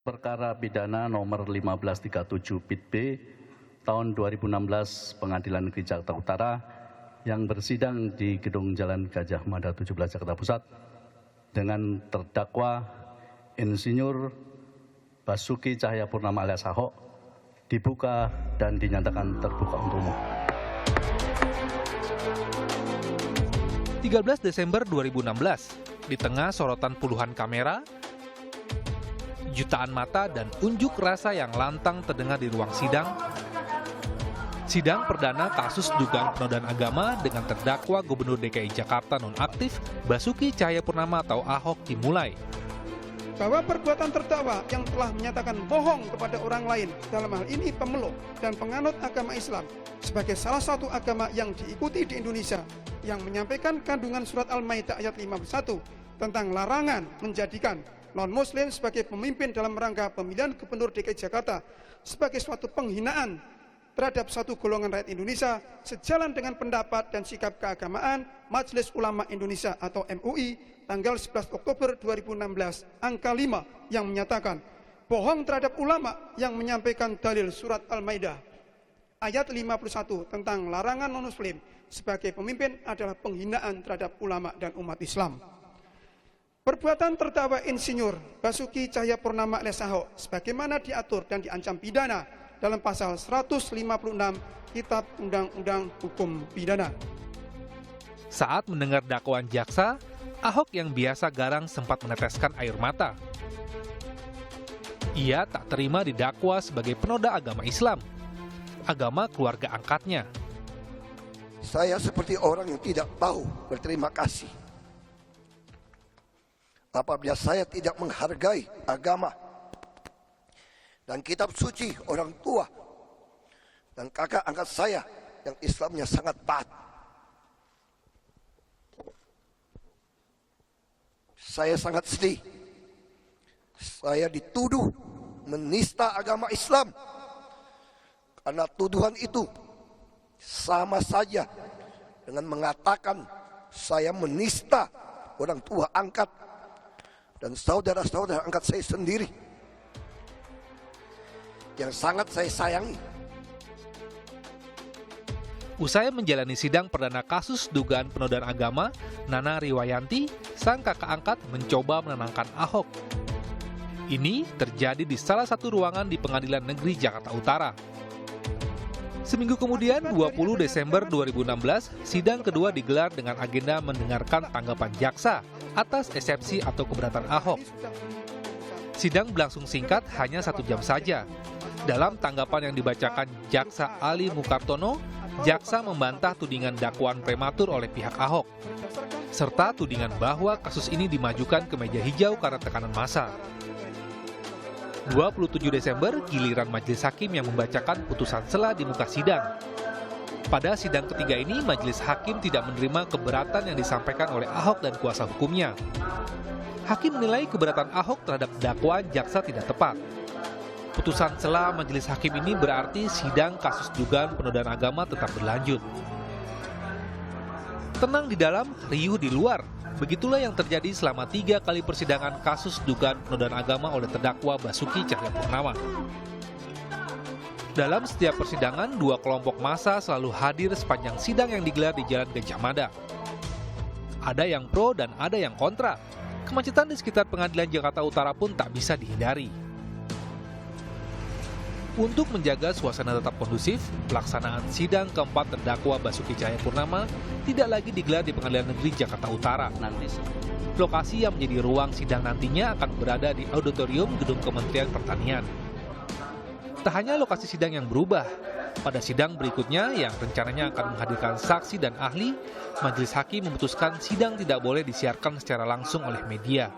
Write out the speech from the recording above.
Perkara pidana nomor 1537 Pid B tahun 2016 Pengadilan Negeri Jakarta Utara yang bersidang di Gedung Jalan Gajah Mada 17 Jakarta Pusat dengan terdakwa Insinyur Basuki Cahayapurnama alias Ahok dibuka dan dinyatakan terbuka untuk umum. 13 Desember 2016, di tengah sorotan puluhan kamera, jutaan mata dan unjuk rasa yang lantang terdengar di ruang sidang perdana kasus dugaan penodaan agama dengan terdakwa Gubernur DKI Jakarta nonaktif Basuki Cahayapurnama atau Ahok dimulai. Bahwa perbuatan terdakwa yang telah menyatakan bohong kepada orang lain, dalam hal ini pemeluk dan penganut agama Islam, sebagai salah satu agama yang diikuti di Indonesia, yang menyampaikan kandungan surat Al-Maidah ayat 51 tentang larangan menjadikan non-muslim sebagai pemimpin dalam rangka pemilihan Gubernur DKI Jakarta sebagai suatu penghinaan terhadap satu golongan rakyat Indonesia, sejalan dengan pendapat dan sikap keagamaan Majelis Ulama Indonesia atau MUI tanggal 11 Oktober 2016 angka 5 yang menyatakan bohong terhadap ulama yang menyampaikan dalil surat Al-Maidah ayat 51 tentang larangan non-muslim sebagai pemimpin adalah penghinaan terhadap ulama dan umat Islam. Perbuatan terdakwa Insinyur Basuki Cahayapurnama alias Ahok sebagaimana diatur dan diancam pidana dalam pasal 156 Kitab Undang-Undang Hukum Pidana. Saat mendengar dakwaan jaksa, Ahok yang biasa garang sempat meneteskan air mata. Ia tak terima didakwa sebagai penoda agama Islam, agama keluarga angkatnya. Saya seperti orang yang tidak tahu berterima kasih apabila saya tidak menghargai agama dan kitab suci orang tua dan kakak angkat saya yang Islamnya sangat taat. Saya sangat sedih. Saya dituduh menista agama Islam. Karena tuduhan itu sama saja dengan mengatakan saya menista orang tua angkat dan saudara-saudara angkat saya sendiri yang sangat saya sayangi. Usai menjalani sidang perdana kasus dugaan penodaan agama, Nana Riwayanti, sang kakak angkat, mencoba menenangkan Ahok. Ini terjadi di salah satu ruangan di Pengadilan Negeri Jakarta Utara. Seminggu kemudian, 20 Desember 2016, sidang kedua digelar dengan agenda mendengarkan tanggapan jaksa atas eksepsi atau keberatan Ahok. Sidang berlangsung singkat, hanya 1 jam saja. Dalam tanggapan yang dibacakan Jaksa Ali Mukartono, jaksa membantah tudingan dakwaan prematur oleh pihak Ahok, serta tudingan bahwa kasus ini dimajukan ke meja hijau karena tekanan massa. 27 Desember, giliran majelis hakim yang membacakan putusan sela di muka sidang. Pada sidang ketiga ini, majelis hakim tidak menerima keberatan yang disampaikan oleh Ahok dan kuasa hukumnya. Hakim menilai keberatan Ahok terhadap dakwaan jaksa tidak tepat. Putusan sela majelis hakim ini berarti sidang kasus dugaan penodaan agama tetap berlanjut. Tenang di dalam, riuh di luar. Begitulah yang terjadi selama 3 kali persidangan kasus dugaan penodaan agama oleh terdakwa Basuki Cahayapurnama. Dalam setiap persidangan, 2 kelompok massa selalu hadir sepanjang sidang yang digelar di Jalan Gajah Mada. Ada yang pro dan ada yang kontra. Kemacetan di sekitar Pengadilan Jakarta Utara pun tak bisa dihindari. Untuk menjaga suasana tetap kondusif, pelaksanaan sidang keempat terdakwa Basuki Cahayapurnama tidak lagi digelar di Pengadilan Negeri Jakarta Utara. Lokasi yang menjadi ruang sidang nantinya akan berada di auditorium Gedung Kementerian Pertanian. Tak hanya lokasi sidang yang berubah, pada sidang berikutnya yang rencananya akan menghadirkan saksi dan ahli, majelis hakim memutuskan sidang tidak boleh disiarkan secara langsung oleh media.